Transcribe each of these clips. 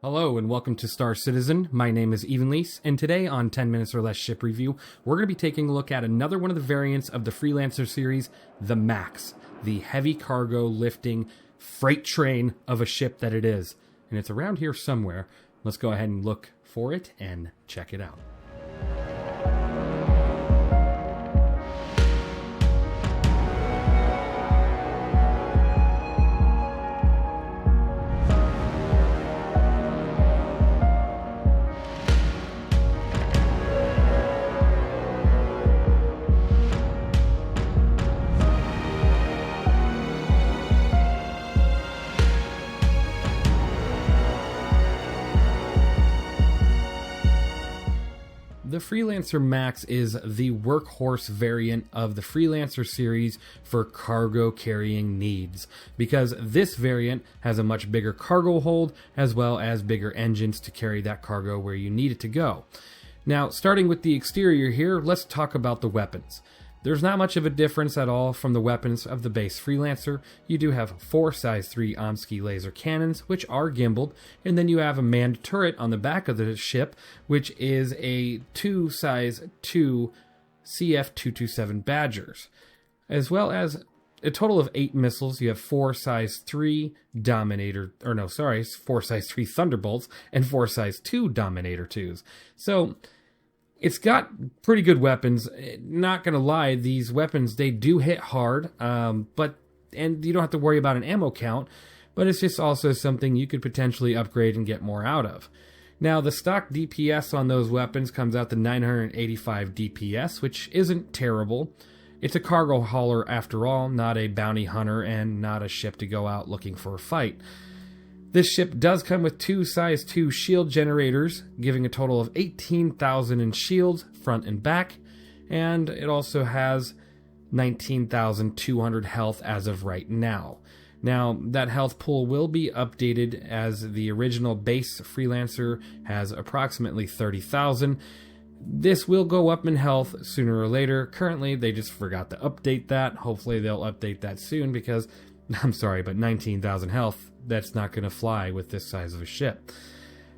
Hello and welcome to Star Citizen. My name is Evenlease, and today on 10 Minutes or Less Ship Review, we're going to be taking a look at another one of the variants of the Freelancer series, the Max, the heavy cargo lifting freight train of a ship that it is. And it's around here somewhere. Let's go ahead and look for it and check it out. The Freelancer Max is the workhorse variant of the Freelancer series for cargo carrying needs, because this variant has a much bigger cargo hold as well as bigger engines to carry that cargo where you need it to go. Now, starting with the exterior here, let's talk about the weapons. There's not much of a difference at all from the weapons of the base Freelancer. You do have 4 size 3 AUEC laser cannons, which are gimbaled, and then you have a manned turret on the back of the ship, which is a 2 size 2 CF-227 Badgers, as well as a total of 8 missiles. You have 4 size 3 4 size 3 Thunderbolts and 4 size 2 Dominator 2s. So it's got pretty good weapons. Not gonna lie, these weapons, they do hit hard, and you don't have to worry about an ammo count, but it's just also something you could potentially upgrade and get more out of. Now, the stock DPS on those weapons comes out to 985 DPS, which isn't terrible. It's a cargo hauler after all, not a bounty hunter, and not a ship to go out looking for a fight. This ship does come with 2 size 2 shield generators, giving a total of 18,000 in shields, front and back, and it also has 19,200 health as of right now. Now, that health pool will be updated, as the original base Freelancer has approximately 30,000. This will go up in health sooner or later. Currently, they just forgot to update that. Hopefully, they'll update that soon, because, I'm sorry, but 19,000 health, that's not going to fly with this size of a ship.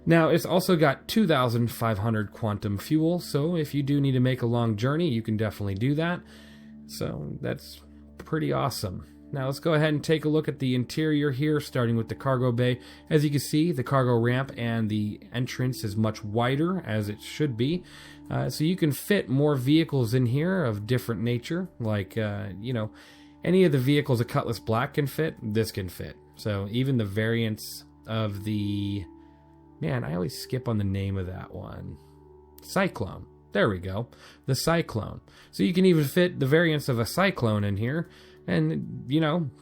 Now, it's also got 2,500 quantum fuel, so if you do need to make a long journey, you can definitely do that. So that's pretty awesome. Now let's go ahead and take a look at the interior here, starting with the cargo bay. As you can see, the cargo ramp and the entrance is much wider, as it should be. So you can fit more vehicles in here of different nature, like, any of the vehicles a Cutlass Black can fit, this can fit. So even the variants of the... Man, I always skip on the name of that one. Cyclone. There we go. The Cyclone. So you can even fit the variants of a Cyclone in here. And,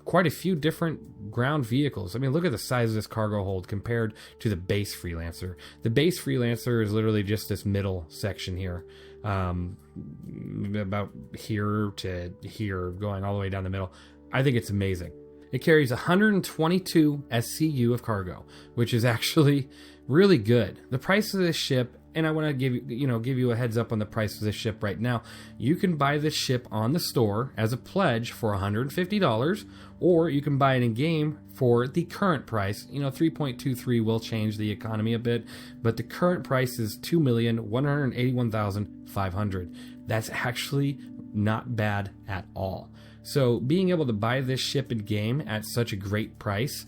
quite a few different ground vehicles. I mean, look at the size of this cargo hold compared to the base Freelancer. The base Freelancer is literally just this middle section here. About here to here, going all the way down the middle. I think it's amazing. It carries 122 SCU of cargo, which is actually really good. The price of this ship, and I want to give you a heads up on the price of this ship right now. You can buy this ship on the store as a pledge for $150, or you can buy it in game for the current price. 3.23 will change the economy a bit, but the current price is $2,181,500. That's actually not bad at all. So being able to buy this ship in game at such a great price,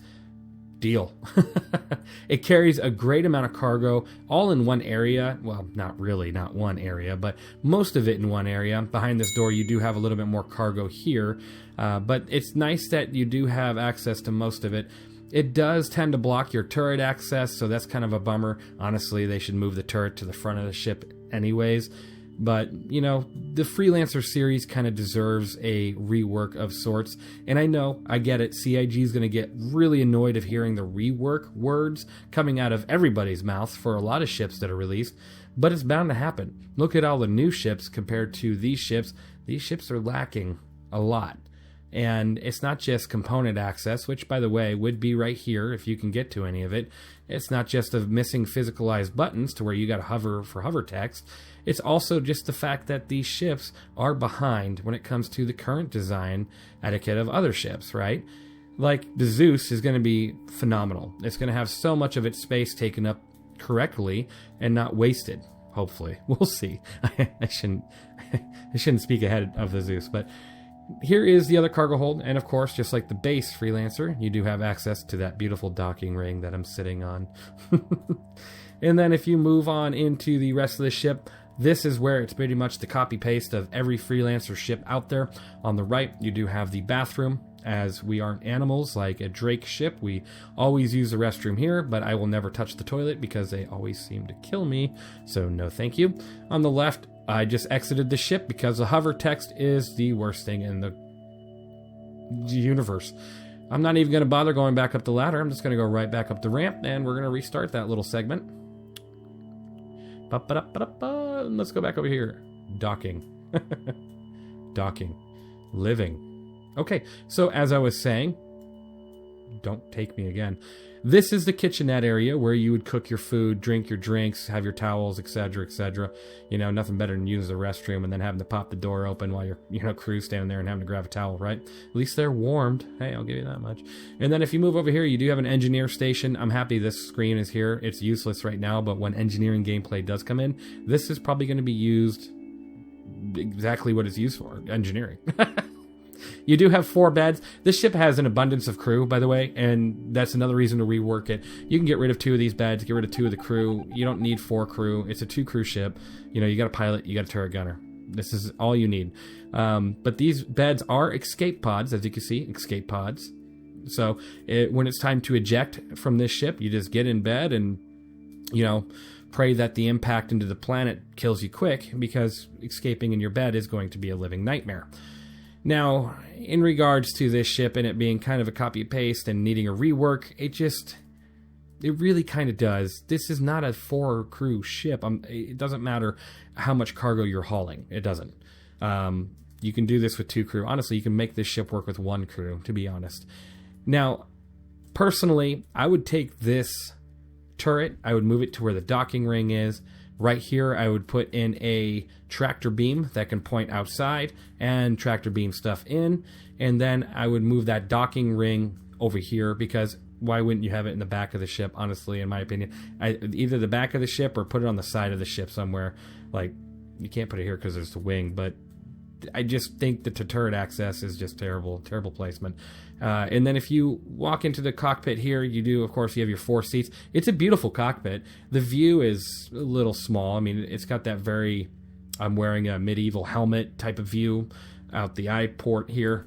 deal. It carries a great amount of cargo all in one area. Well, not one area, but most of it in one area. Behind this door, you do have a little bit more cargo here, but it's nice that you do have access to most of it. It does tend to block your turret access, so that's kind of a bummer. Honestly, they should move the turret to the front of the ship anyways. But, the Freelancer series kind of deserves a rework of sorts. And I know, I get it, CIG is going to get really annoyed of hearing the rework words coming out of everybody's mouth for a lot of ships that are released. But it's bound to happen. Look at all the new ships compared to these ships. These ships are lacking a lot. And it's not just component access, which, by the way, would be right here if you can get to any of it. It's not just of missing physicalized buttons to where you got to hover for hover text. It's also just the fact that these ships are behind when it comes to the current design etiquette of other ships, right? like the Zeus is going to be phenomenal. It's going to have so much of its space taken up correctly and not wasted. Hopefully, we'll see. I shouldn't speak ahead of the Zeus, but here is the other cargo hold, and of course, just like the base Freelancer, you do have access to that beautiful docking ring that I'm sitting on. And then if you move on into the rest of the ship, this is where it's pretty much the copy-paste of every Freelancer ship out there. On the right, you do have the bathroom. As we aren't animals like a Drake ship, we always use the restroom here, but I will never touch the toilet because they always seem to kill me, so no thank you. On the left, I just exited the ship because the hover text is the worst thing in the universe. I'm not even going to bother going back up the ladder. I'm just going to go right back up the ramp, and we're going to restart that little segment. Let's go back over here. Docking. Docking. Living. Okay, so as I was saying, don't take me again. This is the kitchenette area where you would cook your food, drink your drinks, have your towels, etc., etc. You know, nothing better than use the restroom and then having to pop the door open while your crew's standing there and having to grab a towel, right? At least they're warmed. Hey, I'll give you that much. And then if you move over here, you do have an engineer station. I'm happy this screen is here. It's useless right now, but when engineering gameplay does come in, this is probably going to be used exactly what it's used for, engineering. You do have 4 beds. This ship has an abundance of crew, by the way, and that's another reason to rework it. You can get rid of 2 of these beds, get rid of 2 of the crew. You don't need 4 crew. It's a 2-crew ship. You know, you got a pilot, you got a turret gunner. This is all you need. But these beds are escape pods, as you can see, escape pods. So when it's time to eject from this ship, you just get in bed and, you know, pray that the impact into the planet kills you quick, because escaping in your bed is going to be a living nightmare. Now, in regards to this ship and it being kind of a copy-paste and needing a rework, it really kind of does. This is not a 4-crew ship. It doesn't matter how much cargo you're hauling. It doesn't. You can do this with 2 crew. Honestly, you can make this ship work with 1 crew, to be honest. Now, personally, I would take this turret, I would move it to where the docking ring is. Right here, I would put in a tractor beam that can point outside and tractor beam stuff in. And then I would move that docking ring over here, because why wouldn't you have it in the back of the ship, honestly, in my opinion? Either the back of the ship or put it on the side of the ship somewhere. Like, you can't put it here because there's the wing, but I just think that the turret access is just terrible placement. And then if you walk into the cockpit here, you do, of course, you have your 4 seats. It's a beautiful cockpit. The view is a little small. I mean, it's got that very, I'm wearing a medieval helmet type of view out the eye port here.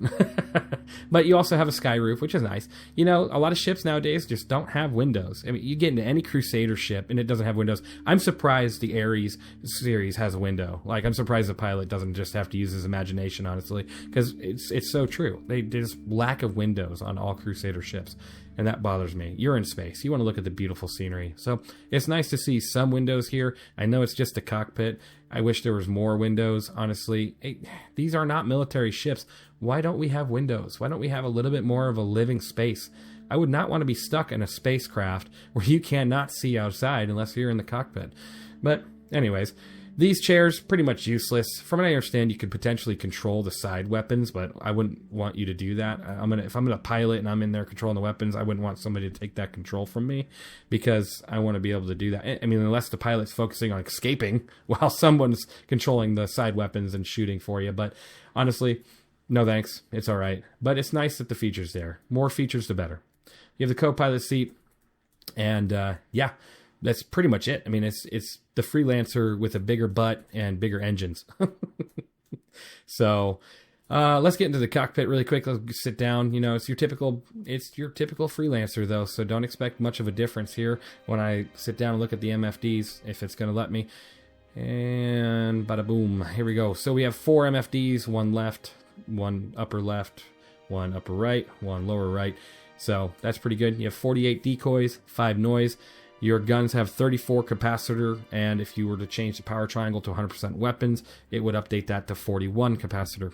But you also have a sky roof, which is nice. You know, a lot of ships nowadays just don't have windows. I mean, you get into any Crusader ship and it doesn't have windows. I'm surprised the Ares series has a window. Like, I'm surprised the pilot doesn't just have to use his imagination, honestly, because it's so true. There's lack of windows on all Crusader ships, and that bothers me. You're in space. You want to look at the beautiful scenery. So it's nice to see some windows here. I know it's just a cockpit. I wish there was more windows, honestly. These are not military ships. Why don't we have windows? Why don't we have a little bit more of a living space? I would not want to be stuck in a spacecraft where you cannot see outside unless you're in the cockpit. But anyways, these chairs, pretty much useless. From what I understand, you could potentially control the side weapons, but I wouldn't want you to do that. If I'm gonna pilot and I'm in there controlling the weapons, I wouldn't want somebody to take that control from me, because I want to be able to do that. I mean, unless the pilot's focusing on escaping while someone's controlling the side weapons and shooting for you. But honestly, no thanks. It's all right. But it's nice that the feature's there. More features, the better. You have the co-pilot seat, and yeah. That's pretty much it. I mean, it's the Freelancer with a bigger butt and bigger engines. So let's get into the cockpit really quick. Let's sit down. You know, it's your typical Freelancer, though, so don't expect much of a difference here when I sit down and look at the MFDs, if it's going to let me. And bada boom, here we go. So we have 4 MFDs, 1 left, 1 upper left, 1 upper right, 1 lower right. So that's pretty good. You have 48 decoys, 5 noise. Your guns have 34 capacitor, and if you were to change the power triangle to 100% weapons, it would update that to 41 capacitor.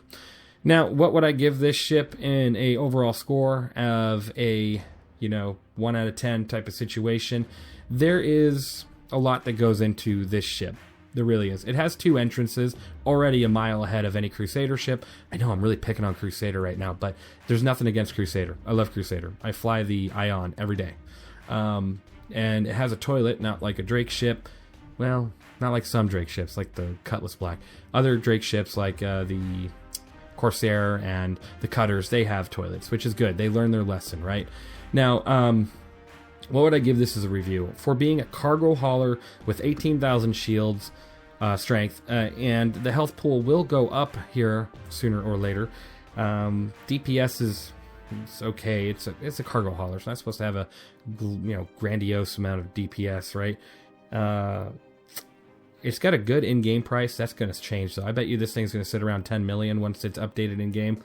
Now, what would I give this ship in a overall score of a, 1 out of 10 type of situation? There is a lot that goes into this ship. There really is. It has 2 entrances, already a mile ahead of any Crusader ship. I know I'm really picking on Crusader right now, but there's nothing against Crusader. I love Crusader. I fly the Ion every day. And it has a toilet, not like a Drake ship. Well, not like some Drake ships, like the Cutlass Black. Other Drake ships, like the Corsair and the Cutters, they have toilets, which is good. They learn their lesson, right? Now, what would I give this as a review? For being a cargo hauler with 18,000 shields strength, and the health pool will go up here sooner or later. DPS is it's okay. It's a cargo hauler. It's not supposed to have a grandiose amount of DPS, right? It's got a good in-game price. That's going to change, though. I bet you this thing's going to sit around 10 million once it's updated in-game.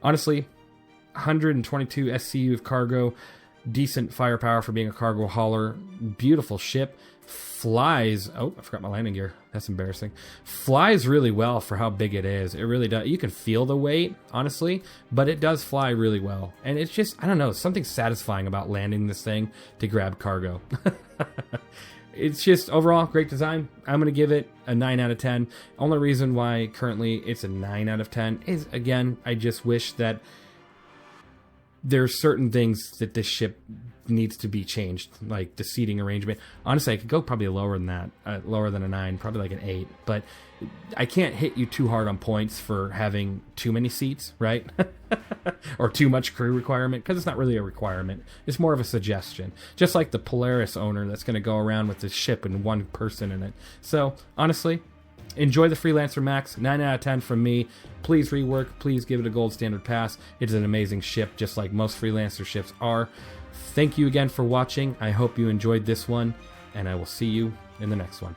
Honestly, 122 SCU of cargo, decent firepower for being a cargo hauler, beautiful ship, flies. Oh, I forgot my landing gear. That's embarrassing. Flies really well for how big it is. It really does. You can feel the weight, honestly, but it does fly really well. And it's just, I don't know, something satisfying about landing this thing to grab cargo. It's just overall great design. I'm going to give it a 9 out of 10. Only reason why currently it's a 9 out of 10 is, again, I just wish that there's certain things that this ship needs to be changed, like the seating arrangement. Honestly, I could go probably lower than that, lower than a 9, probably like an 8. But I can't hit you too hard on points for having too many seats, right? Or too much crew requirement, because it's not really a requirement. It's more of a suggestion. Just like the Polaris owner that's going to go around with this ship and one person in it. So, honestly, enjoy the Freelancer Max. 9 out of 10 from me. Please rework. Please give it a gold standard pass. It's an amazing ship, just like most Freelancer ships are. Thank you again for watching. I hope you enjoyed this one, and I will see you in the next one.